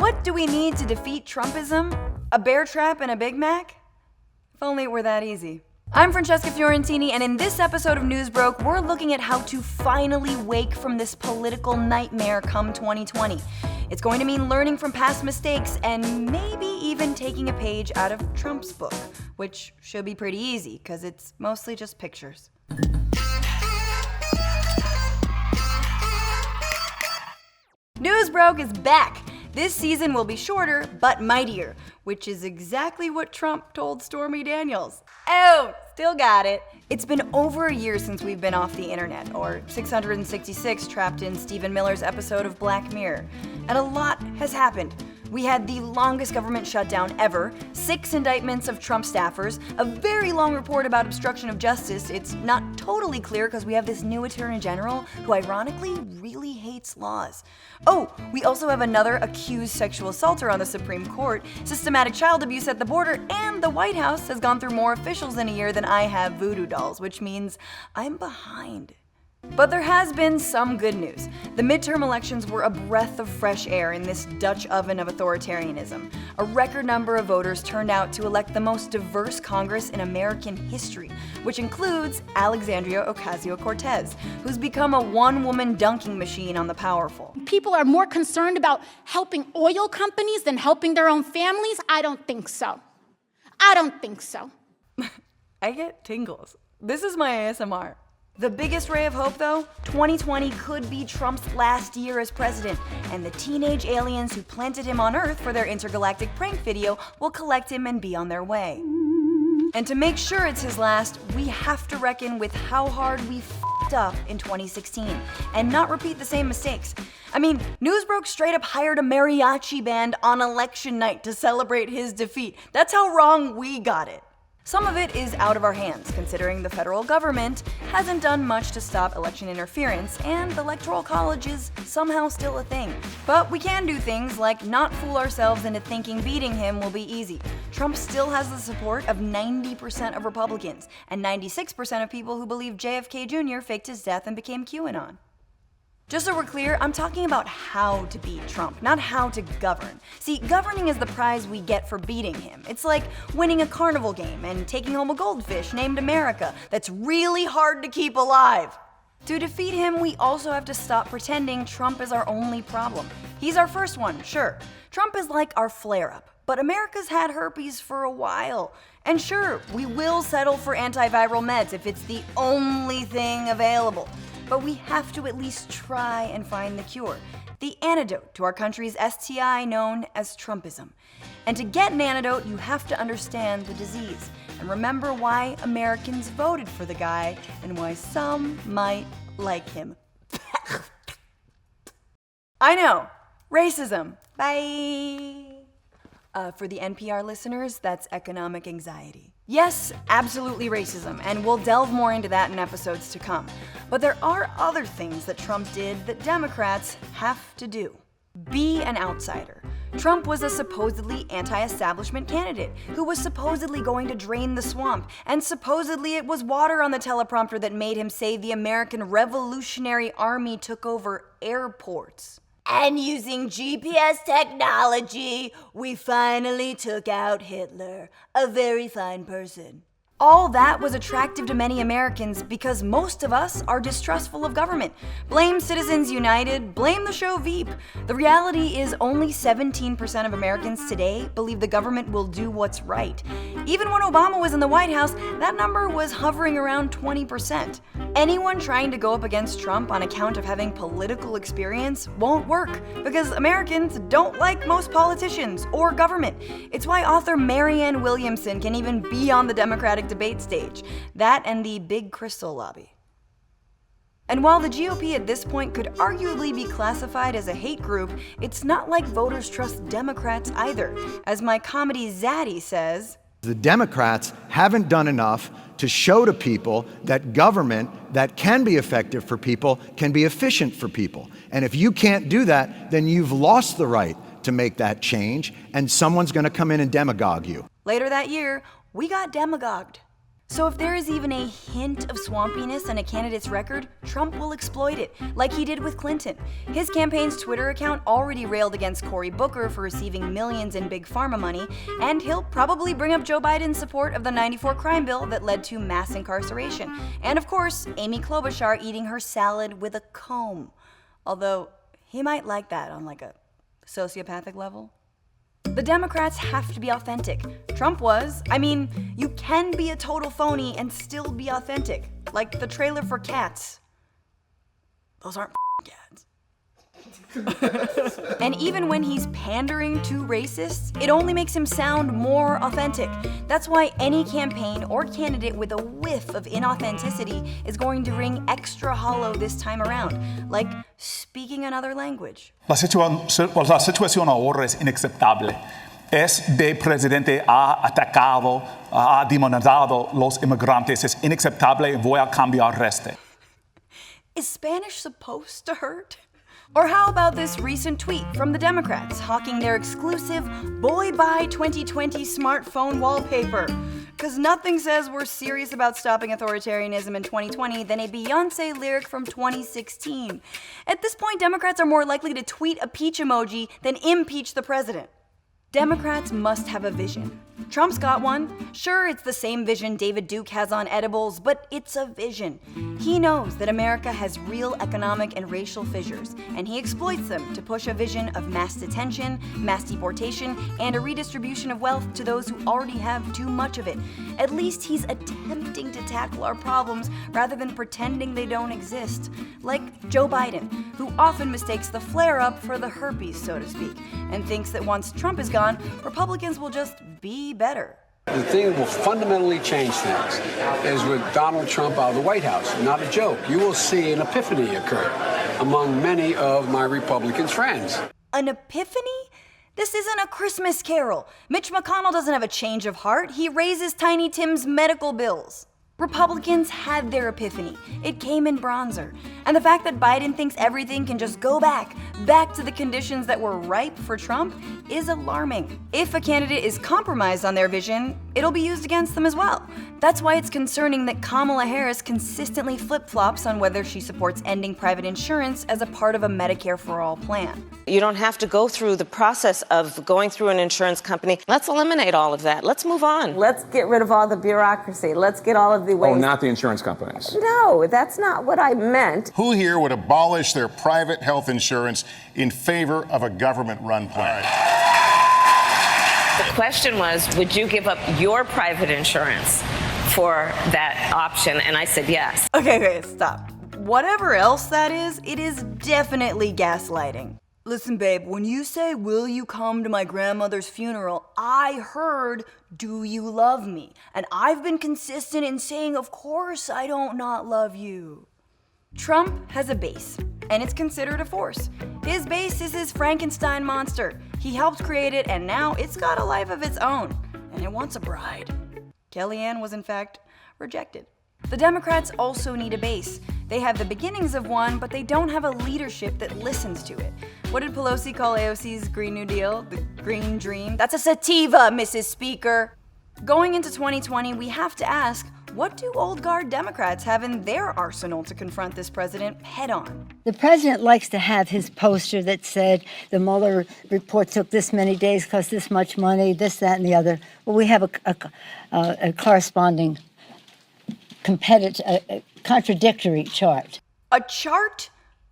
What do we need to defeat Trumpism? A bear trap and a Big Mac? If only it were that easy. I'm Francesca Fiorentini, and in this episode of Newsbroke, we're looking at how to finally wake from this political nightmare come 2020. It's going to mean learning from past mistakes and maybe even taking a page out of Trump's book, which should be pretty easy because it's mostly just pictures. Newsbroke is back! This season will be shorter, but mightier, which is exactly what Trump told Stormy Daniels. Oh, still got it. It's been over a year since we've been off the internet, or 666 trapped in Stephen Miller's episode of Black Mirror. And a lot has happened. We had the longest government shutdown ever, 6 indictments of Trump staffers, a very long report about obstruction of justice. It's not totally clear because we have this new attorney general who ironically really hates laws. Oh, we also have another accused sexual assaulter on the Supreme Court, systematic child abuse at the border, and the White House has gone through more officials in a year than I have voodoo dolls, which means I'm behind. But there has been some good news. The midterm elections were a breath of fresh air in this Dutch oven of authoritarianism. A record number of voters turned out to elect the most diverse Congress in American history, which includes Alexandria Ocasio-Cortez, who's become a one-woman dunking machine on the powerful. People are more concerned about helping oil companies than helping their own families? I don't think so. I don't think so. I get tingles. This is my ASMR. The biggest ray of hope, though, 2020 could be Trump's last year as president, and the teenage aliens who planted him on Earth for their intergalactic prank video will collect him and be on their way. And to make sure it's his last, we have to reckon with how hard we f***ed up in 2016, and not repeat the same mistakes. I mean, Newsbroke straight up hired a mariachi band on election night to celebrate his defeat. That's how wrong we got it. Some of it is out of our hands, considering the federal government hasn't done much to stop election interference, and the Electoral College is somehow still a thing. But we can do things like not fool ourselves into thinking beating him will be easy. Trump still has the support of 90% of Republicans, and 96% of people who believe JFK Jr. faked his death and became QAnon. Just so we're clear, I'm talking about how to beat Trump, not how to govern. See, governing is the prize we get for beating him. It's like winning a carnival game and taking home a goldfish named America that's really hard to keep alive. To defeat him, we also have to stop pretending Trump is our only problem. He's our first one, sure. Trump is like our flare-up, but America's had herpes for a while. And sure, we will settle for antiviral meds if it's the only thing available. But we have to at least try and find the cure, the antidote to our country's STI known as Trumpism. And to get an antidote, you have to understand the disease and remember why Americans voted for the guy and why some might like him. I know, racism. Bye. For the NPR listeners, that's economic anxiety. Yes, absolutely racism, and we'll delve more into that in episodes to come. But there are other things that Trump did that Democrats have to do. Be an outsider. Trump was a supposedly anti-establishment candidate who was supposedly going to drain the swamp, and supposedly it was water on the teleprompter that made him say the American Revolutionary Army took over airports. And using GPS technology, we finally took out Hitler, a very fine person. All that was attractive to many Americans because most of us are distrustful of government. Blame Citizens United, blame the show Veep. The reality is only 17% of Americans today believe the government will do what's right. Even when Obama was in the White House, that number was hovering around 20%. Anyone trying to go up against Trump on account of having political experience won't work because Americans don't like most politicians or government. It's why author Marianne Williamson can even be on the Democratic debate stage. That and the Big Crystal Lobby. And while the GOP at this point could arguably be classified as a hate group, it's not like voters trust Democrats either. As my comedy Zaddy says, the Democrats haven't done enough to show to people that government that can be effective for people can be efficient for people. And if you can't do that, then you've lost the right to make that change, and someone's going to come in and demagogue you. Later that year, we got demagogued. So if there is even a hint of swampiness in a candidate's record, Trump will exploit it, like he did with Clinton. His campaign's Twitter account already railed against Cory Booker for receiving millions in big pharma money, and he'll probably bring up Joe Biden's support of the '94 crime bill that led to mass incarceration. And of course, Amy Klobuchar eating her salad with a comb. Although, he might like that on like a sociopathic level. The Democrats have to be authentic. Trump was. I mean, you can be a total phony and still be authentic. Like the trailer for Cats. Those aren't cats. And even when he's pandering to racists, it only makes him sound more authentic. That's why any campaign or candidate with a whiff of inauthenticity is going to ring extra hollow this time around, like speaking another language. La situación ahora es inaceptable. Este presidente ha atacado, ha demonizado los inmigrantes. Es inaceptable y voy a cambiar este. Is Spanish supposed to hurt? Or how about this recent tweet from the Democrats hawking their exclusive Boy Bye 2020 smartphone wallpaper? Because nothing says we're serious about stopping authoritarianism in 2020 than a Beyoncé lyric from 2016. At this point, Democrats are more likely to tweet a peach emoji than impeach the president. Democrats must have a vision. Trump's got one. Sure, it's the same vision David Duke has on edibles, but it's a vision. He knows that America has real economic and racial fissures, and he exploits them to push a vision of mass detention, mass deportation, and a redistribution of wealth to those who already have too much of it. At least he's attempting to tackle our problems rather than pretending they don't exist. Like Joe Biden, who often mistakes the flare-up for the herpes, so to speak, and thinks that once Trump is gone, Republicans will just be better. The thing that will fundamentally change things is with Donald Trump out of the White House. Not a joke. You will see an epiphany occur among many of my Republican friends. An epiphany? This isn't a Christmas carol. Mitch McConnell doesn't have a change of heart. He raises Tiny Tim's medical bills. Republicans had their epiphany. It came in bronzer. And the fact that Biden thinks everything can just go back to the conditions that were ripe for Trump is alarming. If a candidate is compromised on their vision, it'll be used against them as well. That's why it's concerning that Kamala Harris consistently flip-flops on whether she supports ending private insurance as a part of a Medicare for All plan. You don't have to go through the process of going through an insurance company. Let's eliminate all of that. Let's move on. Let's get rid of all the bureaucracy. Let's get all of the ways. Oh, not the insurance companies. No, that's not what I meant. Who here would abolish their private health insurance in favor of a government-run plan? The question was, would you give up your private insurance for that option? And I said yes. Okay, stop. Whatever else that is, it is definitely gaslighting. Listen, babe, when you say, will you come to my grandmother's funeral, I heard, do you love me? And I've been consistent in saying, of course I don't not love you. Trump has a base, and it's considered a force. His base is his Frankenstein monster. He helped create it, and now it's got a life of its own, and it wants a bride. Kellyanne was, in fact, rejected. The Democrats also need a base. They have the beginnings of one, but they don't have a leadership that listens to it. What did Pelosi call AOC's Green New Deal? The Green Dream? That's a sativa, Mrs. Speaker. Going into 2020, we have to ask, what do old guard Democrats have in their arsenal to confront this president head on? The president likes to have his poster that said the Mueller report took this many days, cost this much money, this, that, and the other. Well, we have a corresponding contradictory chart. A chart?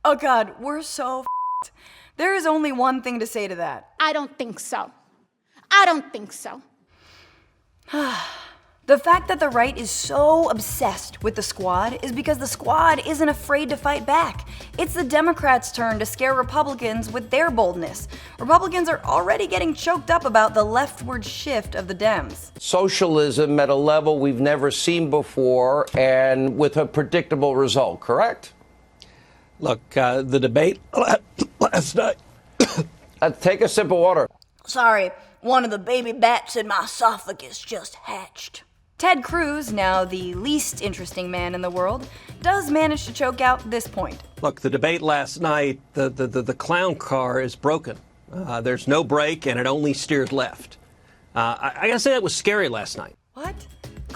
Oh God, we're so f***ed. There is only one thing to say to that. I don't think so. I don't think so. The fact that the right is so obsessed with the squad is because the squad isn't afraid to fight back. It's the Democrats' turn to scare Republicans with their boldness. Republicans are already getting choked up about the leftward shift of the Dems. Socialism at a level we've never seen before and with a predictable result, correct? Look, the debate last night. Take a sip of water. Sorry, one of the baby bats in my esophagus just hatched. Ted Cruz, now the least interesting man in the world, does manage to choke out this point. Look, the debate last night, the clown car is broken. There's no brake and it only steers left. I gotta say that was scary last night. What?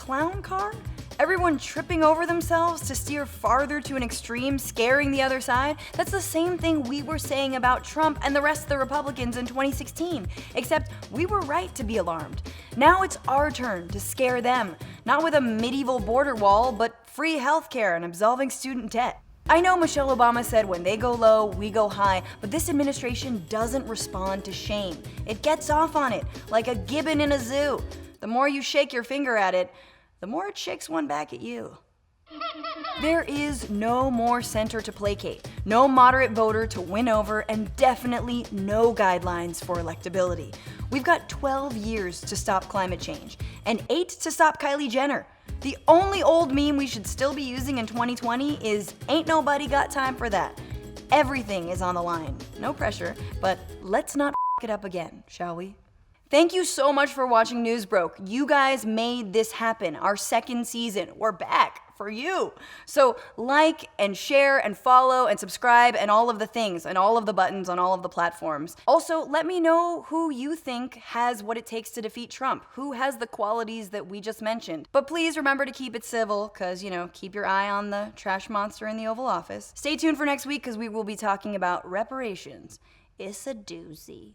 clown car? Everyone tripping over themselves to steer farther to an extreme, scaring the other side? That's the same thing we were saying about Trump and the rest of the Republicans in 2016, except we were right to be alarmed. Now it's our turn to scare them, not with a medieval border wall, but free healthcare and absolving student debt. I know Michelle Obama said when they go low, we go high, but this administration doesn't respond to shame. It gets off on it, like a gibbon in a zoo. The more you shake your finger at it, the more it shakes one back at you. There is no more center to placate, no moderate voter to win over, and definitely no guidelines for electability. We've got 12 years to stop climate change, and 8 to stop Kylie Jenner. The only old meme we should still be using in 2020 is "Ain't nobody got time for that." Everything is on the line. No pressure, but let's not f it up again, shall we? Thank you so much for watching Newsbroke. You guys made this happen. Our second season. We're back for you. So like and share and follow and subscribe and all of the things and all of the buttons on all of the platforms. Also, let me know who you think has what it takes to defeat Trump. Who has the qualities that we just mentioned. But please remember to keep it civil because, keep your eye on the trash monster in the Oval Office. Stay tuned for next week because we will be talking about reparations. It's a doozy.